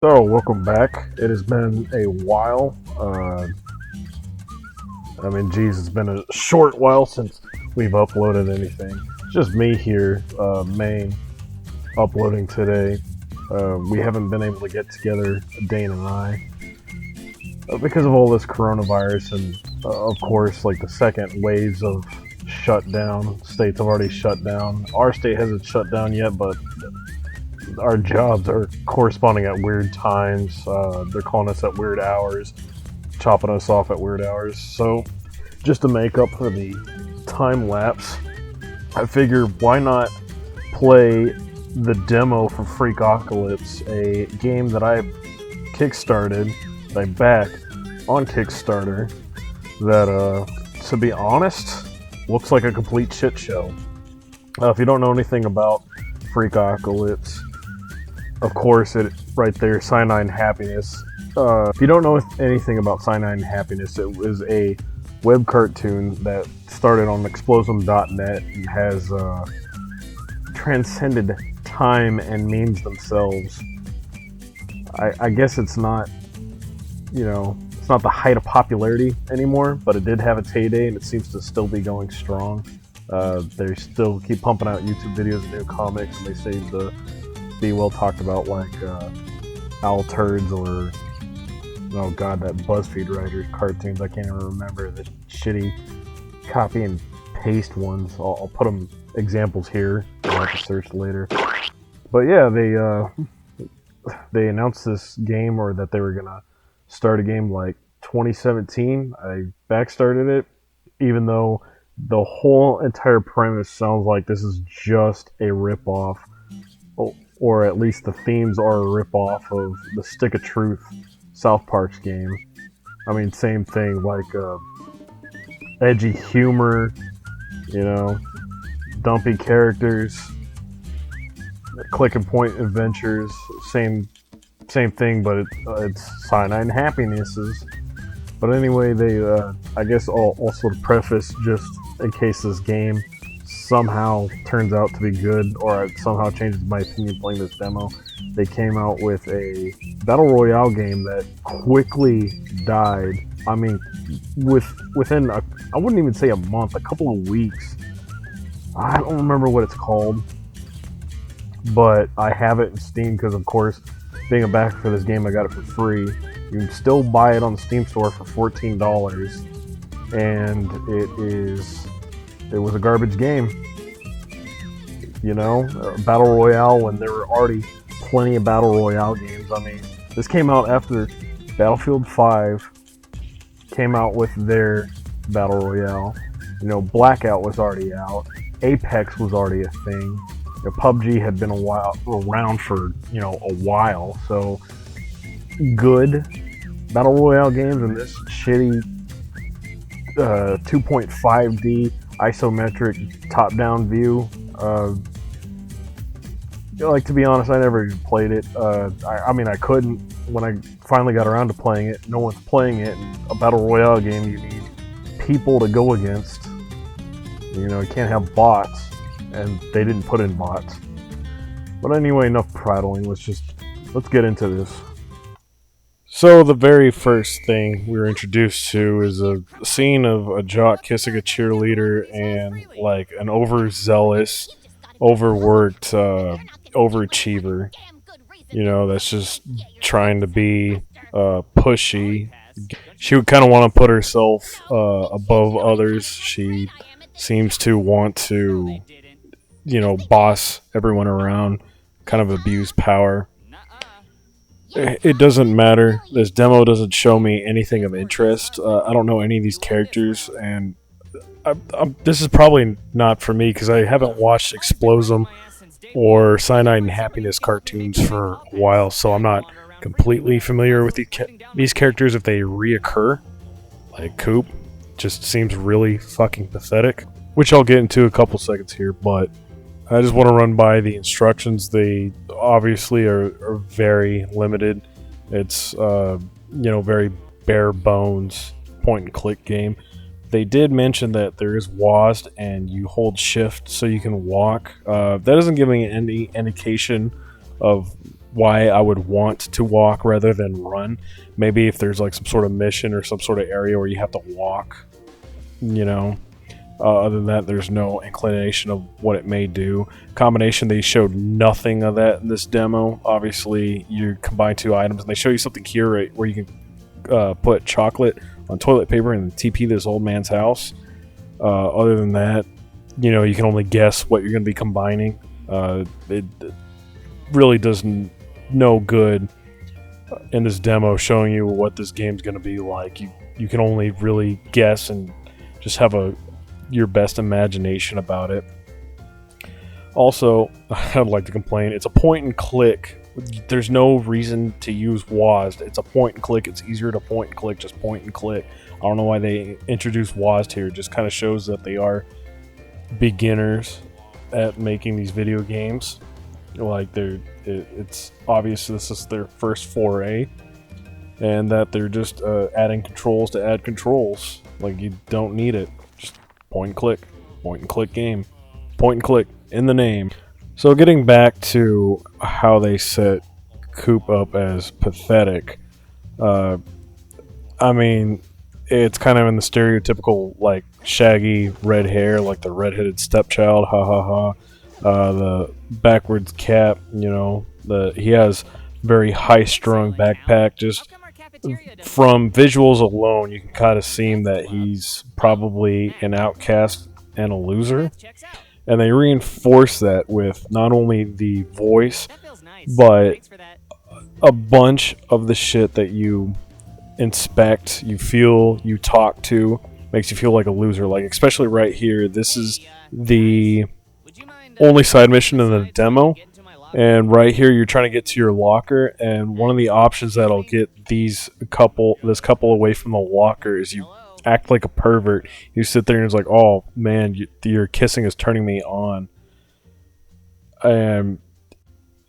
So, welcome back. It has been a while. Geez, it's been a short while since we've uploaded anything. It's just me here, Mayne, uploading today. We haven't been able to get together, Dane and I, because of all this coronavirus and, of course, like the second waves of shutdown. States have already shut down. Our state hasn't shut down yet, but our jobs are corresponding at weird times. They're calling us at weird hours, chopping us off at weird hours. So, just to make up for the time lapse, I figure why not play the demo for Freakpocalypse, a game that I kickstarted, that I backed on Kickstarter, that, to be honest, looks like a complete shit show. If you don't know anything about Freakpocalypse, of course, it right there, Cyanide and Happiness. If you don't know anything about Cyanide and Happiness, it was a web cartoon that started on Explosum.net and has transcended time and memes themselves. I guess it's not, it's not the height of popularity anymore, but it did have its heyday and it seems to still be going strong. They still keep pumping out YouTube videos and new comics, and they seem to be well talked about, like Owl Turds or, oh god, that BuzzFeed writer cartoons. I can't even remember the shitty copy and paste ones. I'll put them examples here. I'll have to search later. But yeah, they announced this game, or that they were gonna start a game like 2017. I backstarted it, even though the whole entire premise sounds like this is just a ripoff, or at least the themes are a ripoff of the Stick of Truth South Park's game. I mean, same thing, like edgy humor, dumpy characters, click and point adventures, same thing, but it's Cyanide and Happinesses. But anyway, they, I guess I'll sort of preface, just in case this game somehow turns out to be good, or it somehow changes my opinion playing this demo. They came out with a battle royale game that quickly died. I mean, within I wouldn't even say a month, a couple of weeks. I don't remember what it's called, but I have it in Steam because, of course, being a backer for this game, I got it for free. You can still buy it on the Steam store for $14, and it was a garbage game. Battle Royale, when there were already plenty of Battle Royale games. I mean, this came out after Battlefield 5 came out with their Battle Royale. Blackout was already out. Apex was already a thing. PUBG had been around for, a while. So, good Battle Royale games, and this shitty 2.5D isometric top-down view. To be honest, I never even played it. I couldn't. When I finally got around to playing it, no one's playing it. And a battle royale game, you need people to go against. You can't have bots, and they didn't put in bots. But anyway, enough prattling. Let's get into this. So the very first thing we were introduced to is a scene of a jock kissing a cheerleader, and like an overzealous, overworked overachiever, that's just trying to be pushy. She would kind of want to put herself above others. She seems to want to, boss everyone around, kind of abuse power. It doesn't matter. This demo doesn't show me anything of interest. I don't know any of these characters, and this is probably not for me because I haven't watched Explosum or Cyanide and Happiness cartoons for a while, so I'm not completely familiar with these characters if they reoccur. Like Coop just seems really fucking pathetic, which I'll get into a couple seconds here, but I just want to run by the instructions. They obviously are very limited. It's, very bare bones point and click game. They did mention that there is WASD and you hold shift so you can walk. That doesn't give me any indication of why I would want to walk rather than run. Maybe if there's like some sort of mission or some sort of area where you have to walk, you know. Other than that, there's no inclination of what it may do. Combination, they showed nothing of that in this demo. Obviously, you combine two items, and they show you something here right, where you can put chocolate on toilet paper and TP this old man's house. Other than that, you know, you can only guess what you're going to be combining. It really does no good in this demo showing you what this game's going to be like. You can only really guess and just have your best imagination about it. Also, I'd like to complain, it's a point and click. There's no reason to use WASD. It's a point and click. It's easier to point and click, just point and click. I don't know why they introduced WASD here. It just kind of shows that they are beginners at making these video games. Like it's obvious this is their first foray, and that they're just adding controls to add controls. Like, you don't need it. Point and click game. Point and click in the name. So getting back to how they set Coop up as pathetic, I mean, it's kind of in the stereotypical, like, shaggy red hair, like the redheaded stepchild, ha ha ha. The backwards cap, you know, he has very high-strung backpack. Just from visuals alone, you can kind of see that he's probably an outcast and a loser. And they reinforce that with not only the voice, but a bunch of the shit that you inspect, you feel, you talk to, makes you feel like a loser. Like, especially right here, this is the only side mission in the demo. And right here, you're trying to get to your locker, and one of the options that'll get this couple away from the locker is you act like a pervert. You sit there and it's like, oh man, your kissing is turning me on. And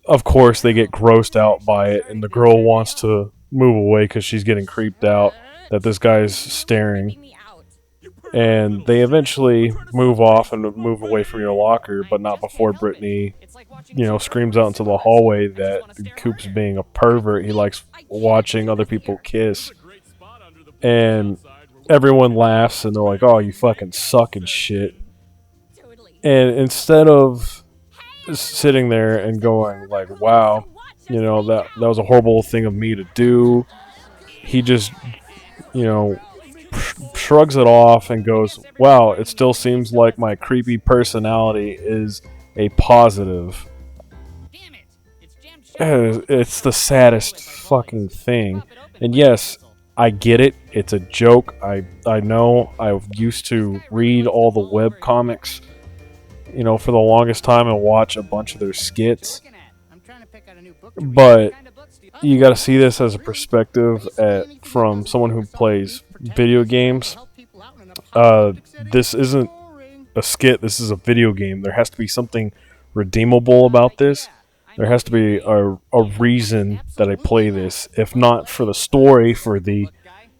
of course, they get grossed out by it, and the girl wants to move away because she's getting creeped out that this guy's staring. And they eventually move off and move away from your locker, but not before Brittany, you know, screams out into the hallway that Coop's being a pervert. He likes watching other people kiss. And everyone laughs, and they're like, oh, you fucking suck and shit. And instead of sitting there and going like, wow, you know, that was a horrible thing of me to do, he just, you know, shrugs it off and goes, wow, it still seems like my creepy personality is a positive. It's the saddest fucking thing. And yes, I get it. It's a joke. I know. I used to read all the web comics, you know, for the longest time and watch a bunch of their skits. But you got to see this as a perspective from someone who plays video games. This isn't a skit. This is a video game. There has to be something redeemable about this. There has to be a reason that I play this. If not for the story, for the,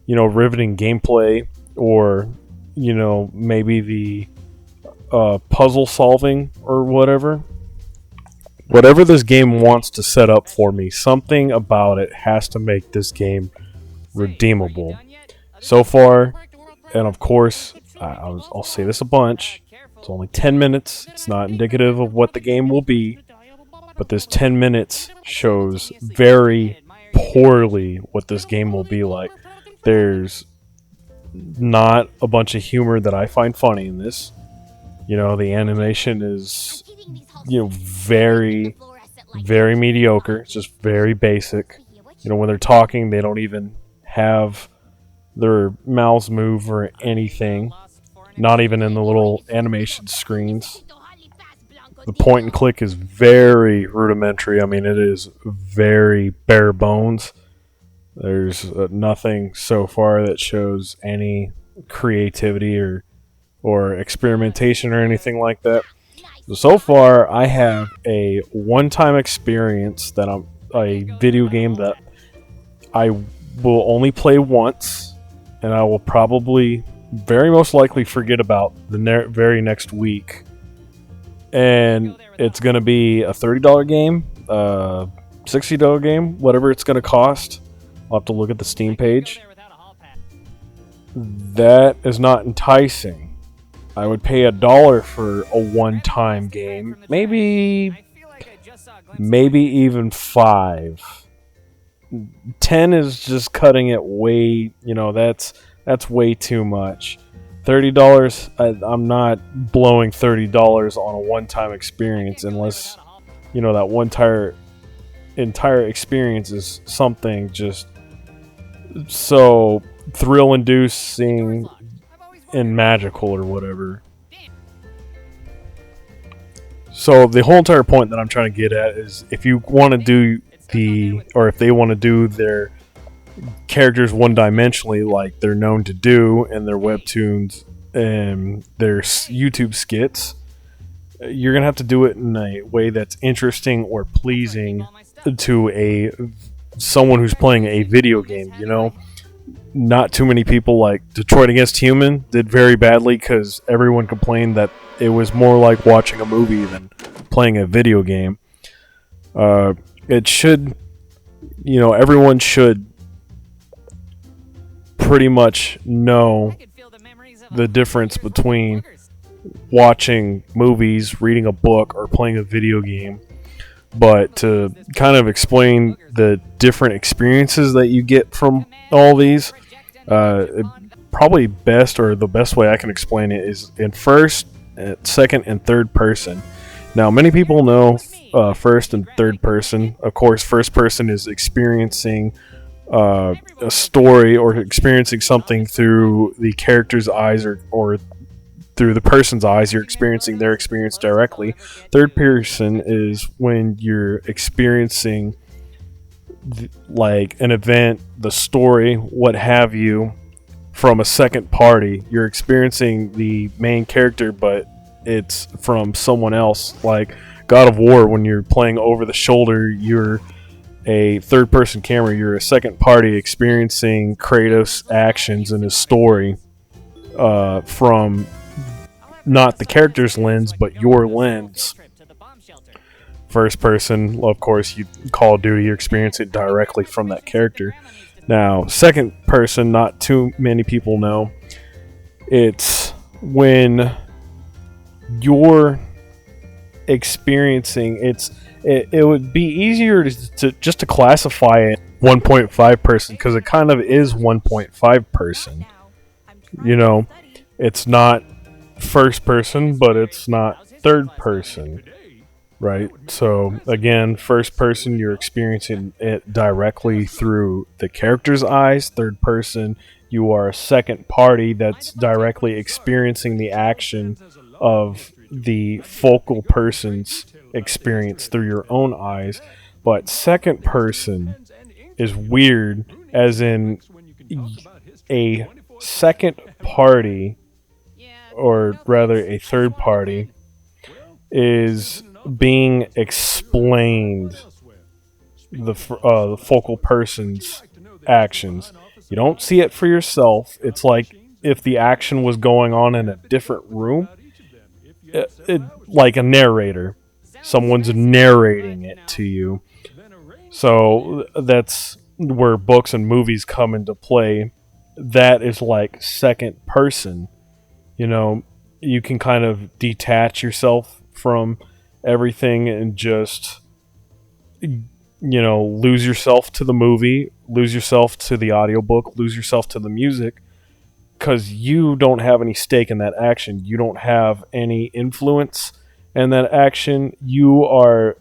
you know, riveting gameplay, or, you know, maybe the puzzle solving or whatever. Whatever this game wants to set up for me, something about it has to make this game redeemable. So far, and of course, I'll say this a bunch, it's only 10 minutes, it's not indicative of what the game will be, but this 10 minutes shows very poorly what this game will be like. There's not a bunch of humor that I find funny in this. You know, the animation is, you know, very, very mediocre. It's just very basic. You know, when they're talking, they don't even have their mouths move or anything. Not even in the little animation screens. The point and click is very rudimentary. I mean, it is very bare bones. There's nothing so far that shows any creativity or experimentation or anything like that. So far, I have a one-time experience that a video game that I will only play once, and I will probably, very most likely, forget about the very next week. And it's going to be a $30 game, $60 game, whatever it's going to cost. I'll have to look at the Steam page. That is not enticing. I would pay $1 for a one-time game. Maybe even $5. $10 is just cutting it way, that's way too much. $30, I'm not blowing $30 on a one-time experience unless, that one entire experience is something just so thrill-inducing and magical or whatever. So the whole entire point that I'm trying to get at is if you want to do if they want to do their characters one-dimensionally like they're known to do in their webtoons and their YouTube skits, you're going to have to do it in a way that's interesting or pleasing to someone who's playing a video game, Not too many people, like Detroit Against Human did very badly because everyone complained that it was more like watching a movie than playing a video game. It should, everyone should pretty much know the difference between watching movies, reading a book, or playing a video game. But to kind of explain the different experiences that you get from all these, probably the best way I can explain it is in first, second, and third person. Now, many people know first and third person. Of course, first person is experiencing a story or experiencing something through the character's eyes or through the person's eyes. You're experiencing their experience directly. Third person is when you're experiencing like an event, the story, what have you, from a second party. You're experiencing the main character, but it's from someone else. Like God of War, when you're playing over the shoulder, you're a third person camera. You're a second party experiencing Kratos' actions and his story from not the character's lens, but your lens. First person, of course, you Call of Duty, you experience it directly from that character. Now, second person, not too many people know. It's when you're experiencing it would be easier to classify it 1.5 person, because it kind of is 1.5 person. It's not first person, but it's not third person, right? So again, first person, you're experiencing it directly through the character's eyes. Third person, you are a second party that's directly experiencing the action of the focal person's experience through your own eyes. But second person is weird, as in a second party, or rather a third party, is being explained the focal person's actions. You don't see it for yourself. It's like if the action was going on in a different room, like a narrator. Someone's narrating it to you. So that's where books and movies come into play. That is like second person. You can kind of detach yourself from everything and just, lose yourself to the movie, lose yourself to the audiobook, lose yourself to the music, because you don't have any stake in that action. You don't have any influence in that action. You are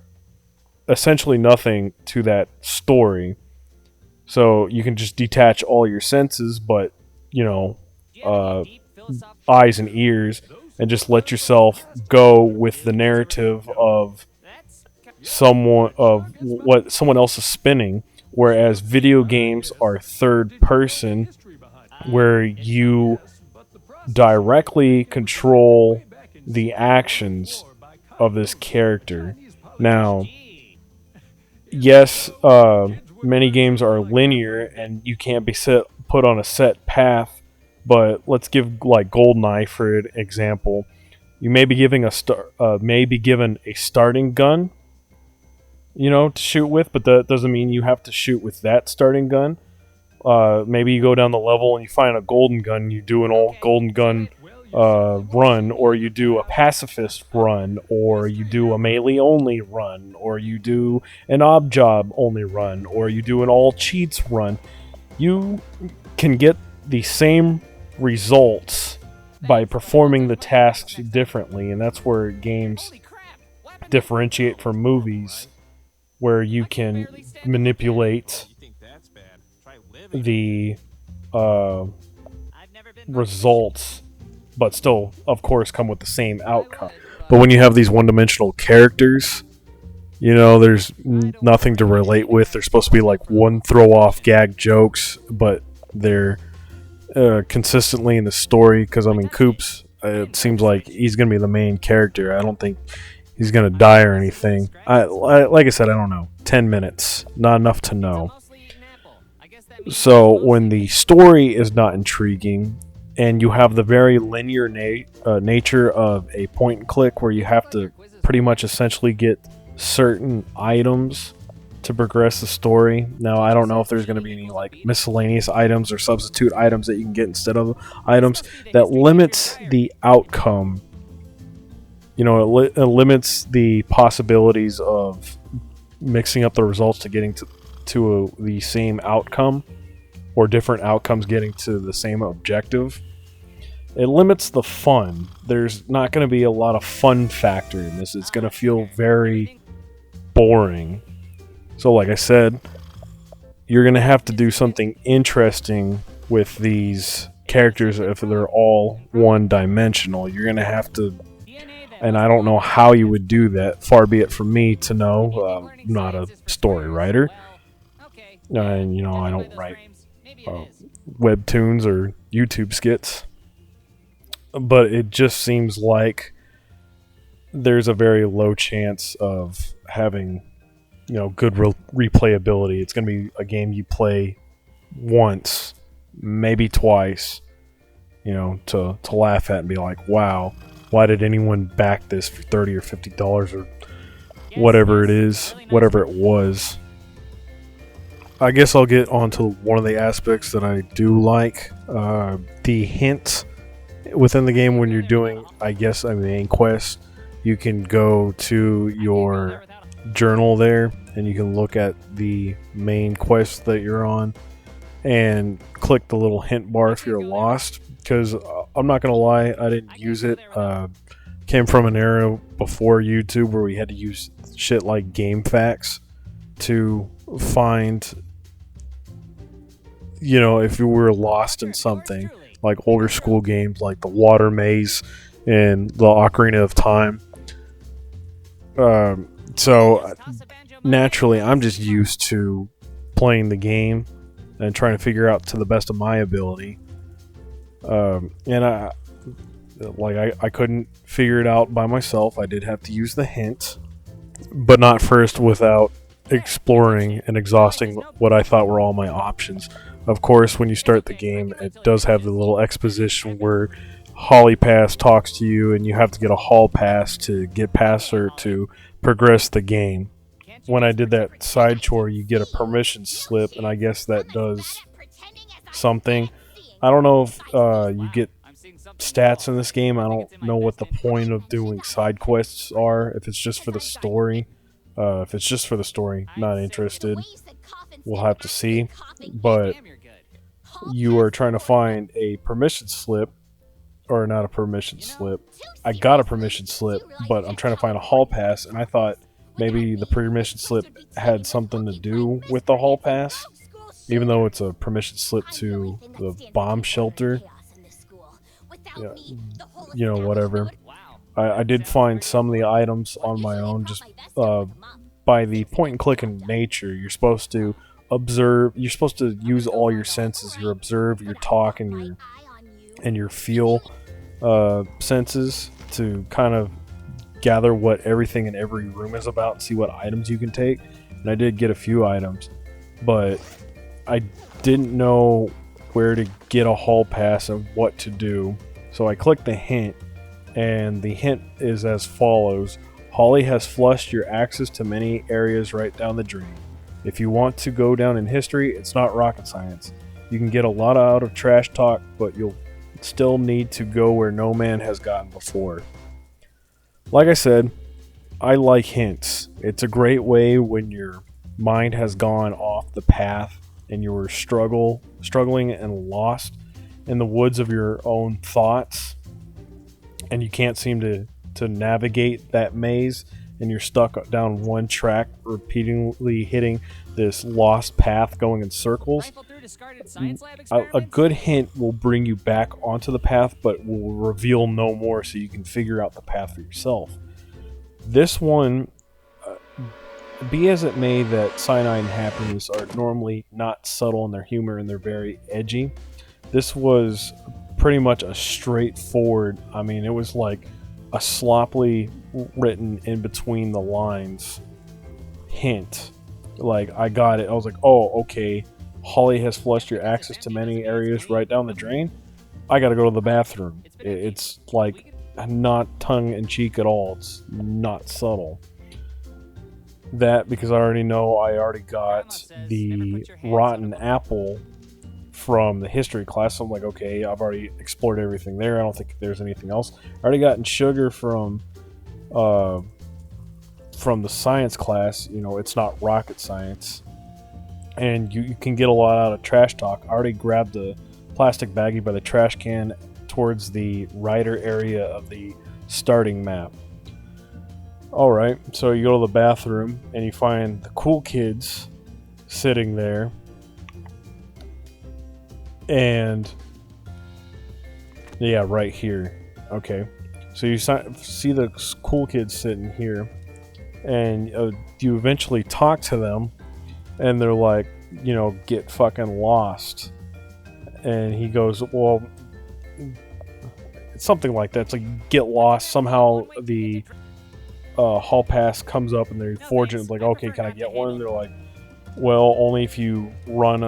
essentially nothing to that story. So you can just detach all your senses, but, eyes and ears, and just let yourself go with the narrative of what someone else is spinning. Whereas video games are third person, where you directly control the actions of this character. Now, yes, many games are linear and you can't be put on a set path. But let's give like GoldenEye for an example. You may be given a starting gun, to shoot with, but that doesn't mean you have to shoot with that starting gun. Maybe you go down the level and you find a golden gun, you do an all golden gun run, or you do a pacifist run, or you do a melee only run, or you do an ob job only run, or you do an all cheats run. You can get the same results by performing the tasks differently, and that's where games differentiate from movies, where you can manipulate the results, but still, of course, come with the same outcome. But when you have these one-dimensional characters, there's nothing to relate with. They're supposed to be like one throw-off gag jokes, but they're consistently in the story, because, Coops, it seems like he's going to be the main character. I don't think he's going to die or anything. Like I said, I don't know. 10 minutes. Not enough to know. So when the story is not intriguing, and you have the very linear nature of a point and click, where you have to pretty much essentially get certain items to progress the story. Now, I don't know if there's going to be any like miscellaneous items or substitute items that you can get instead of items. That limits the outcome. It limits the possibilities of mixing up the results to getting to the same outcome, or different outcomes getting to the same objective. It limits the fun. There's not going to be a lot of fun factor in this. It's going to feel very boring. So like I said, you're going to have to do something interesting with these characters if they're all one-dimensional. You're going to have to, and I don't know how you would do that. Far be it from me to know. I'm not a story writer. And, I don't write webtoons or YouTube skits. But it just seems like there's a very low chance of having, good replayability. It's going to be a game you play once, maybe twice, to laugh at and be like, wow, why did anyone back this for $30 or $50 or whatever it was. I guess I'll get onto one of the aspects that I do like. The hints within the game when you're doing, a main quest. You can go to your journal there, and you can look at the main quest that you're on, and click the little hint bar if you're lost. Because I'm not going to lie, I didn't use it. Came from an era before YouTube where we had to use shit like game facts to find, if you were lost in something, like older school games like the Water Maze and the Ocarina of Time. So naturally, I'm just used to playing the game and trying to figure out to the best of my ability. And I couldn't figure it out by myself. I did have to use the hint, but not first without exploring and exhausting what I thought were all my options. Of course, when you start the game, it does have the little exposition where Holly Pass talks to you, and you have to get a Hall Pass to get past her to progress the game. When I did that side chore, you get a permission slip, and I guess that does something. I don't know if you get stats in this game. I don't know what the point of doing side quests are, if it's just for the story. If it's just for the story, not interested. We'll have to see. But you are trying to find a permission slip, or not a permission slip. I got a permission slip, but I'm trying to find a hall pass, and I thought maybe the permission slip had something to do with the hall pass, even though it's a permission slip to the bomb shelter. Yeah, whatever. I did find some of the items on my own, just by the point and click in nature. You're supposed to observe. You're supposed to use all your senses: your observe, your talk, and your feel senses to kind of gather what everything in every room is about and see what items you can take. And I did get a few items, but I didn't know where to get a hall pass and what to do. So I clicked the hint, and the hint is as follows: Holly has flushed your access to many areas right down the drain. If you want to go down in history, it's not rocket science. You can get a lot out of trash talk, but you'll still need to go where no man has gotten before. Like I said, I like hints. It's a great way when your mind has gone off the path and you were struggling and lost in the woods of your own thoughts, and you can't seem to navigate that maze, and you're stuck down one track, repeatedly hitting this lost path going in circles. A good hint will bring you back onto the path, but will reveal no more, so you can figure out the path for yourself. This one, be as it may that Cyanide and Happiness are normally not subtle in their humor and they're very edgy, this was pretty much a straightforward, I mean, it was like a sloppily written in between the lines hint. Like, I got it. I was like, oh, okay. Holly has flushed your access to many areas right down the drain. I gotta go to the bathroom. It's like not tongue-in-cheek at all. It's not subtle. That, because I already know I already got the rotten apple from the history class, so I'm like, okay, I've already explored everything there. I don't think there's anything else. I already gotten sugar from the science class. You know, it's not rocket science, and you can get a lot out of trash talk. I already grabbed a plastic baggie by the trash can towards the Ryder area of the starting map. Alright, so you go to the bathroom and you find the cool kids sitting there. And yeah, right here. Okay, so you see the cool kids sitting here, and you eventually talk to them, and they're like, you know, get fucking lost. And he goes, well, it's something like that. It's like, get lost. Somehow the hall pass comes up, and they're fortunate. Like, okay, can I get one? And they're like, well, only if you run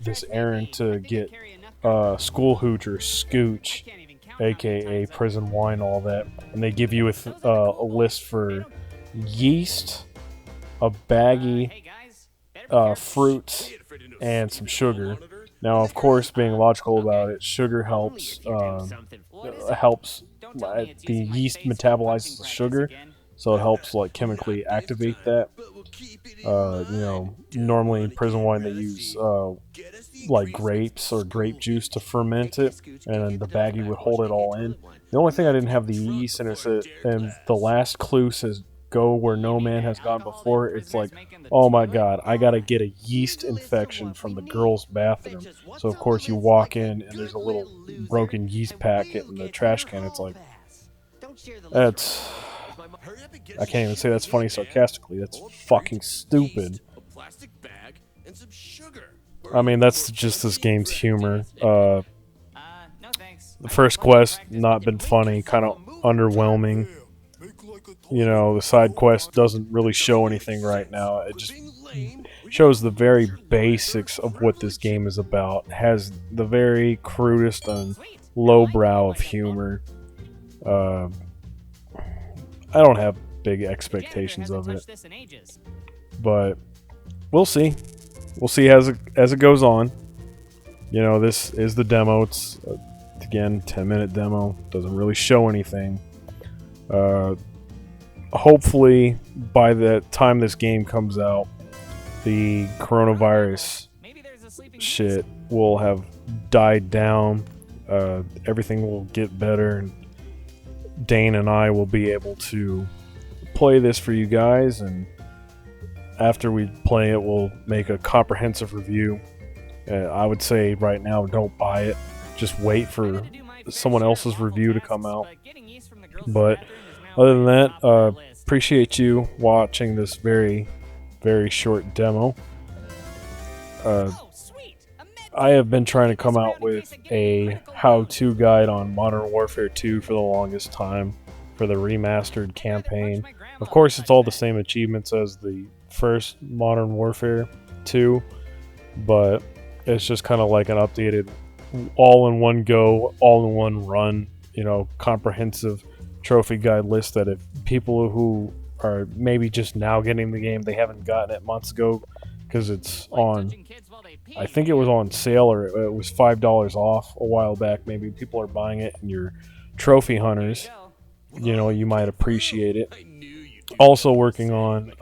this errand to get school hooch or scooch, aka prison wine, all that. And they give you a list for yeast, a baggie, fruit, and some sugar. Now, of course, being logical about it, sugar helps. Helps. The yeast metabolizes the sugar, so it helps like chemically activate that. You know, normally in prison wine they use like grapes or grape juice to ferment it, and the baggie would hold it all in. The only thing I didn't have the yeast in is that, and the last clue says go where no man has gone before. It's like, oh my god, I gotta get a yeast infection from the girls' bathroom. So of course you walk in and there's a little broken yeast packet in the trash can. It's like, that's, I can't even say that's funny sarcastically. That's fucking stupid. I mean, that's just this game's humor. The first quest, not been funny, kind of underwhelming. You know, the side quest doesn't really show anything right now. It just shows the very basics of what this game is about. It has the very crudest and lowbrow of humor. I don't have big expectations of it, but we'll see. We'll see as it goes on. You know, this is the demo. It's again 10-minute demo. Doesn't really show anything. Hopefully, by the time this game comes out, the coronavirus shit will have died down. Everything will get better, and Dane and I will be able to play this for you guys, and after we play it, we'll make a comprehensive review. I would say right now, don't buy it. Just wait for someone else's review to come out. But other than that, appreciate you watching this very, very short demo. I have been trying to come out with a how-to guide on Modern Warfare 2 for the longest time, for the remastered campaign. Of course, it's all the same achievements as the first Modern Warfare 2, but it's just kind of like an updated, all-in-one go, all-in-one run, you know, comprehensive trophy guide list that if people who are maybe just now getting the game, they haven't gotten it months ago because it's on, I think it was on sale, or it was $5 off a while back. Maybe people are buying it and you're trophy hunters, you know, you might appreciate it. Also working on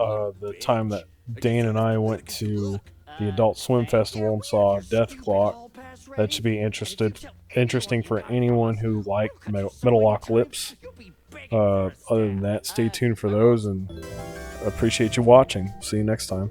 the time that Dane and I went to the Adult Swim Festival and saw Death Clock. That should be interesting for anyone who liked Metalocalypse. Other than that, stay tuned for those, and appreciate you watching. See you next time.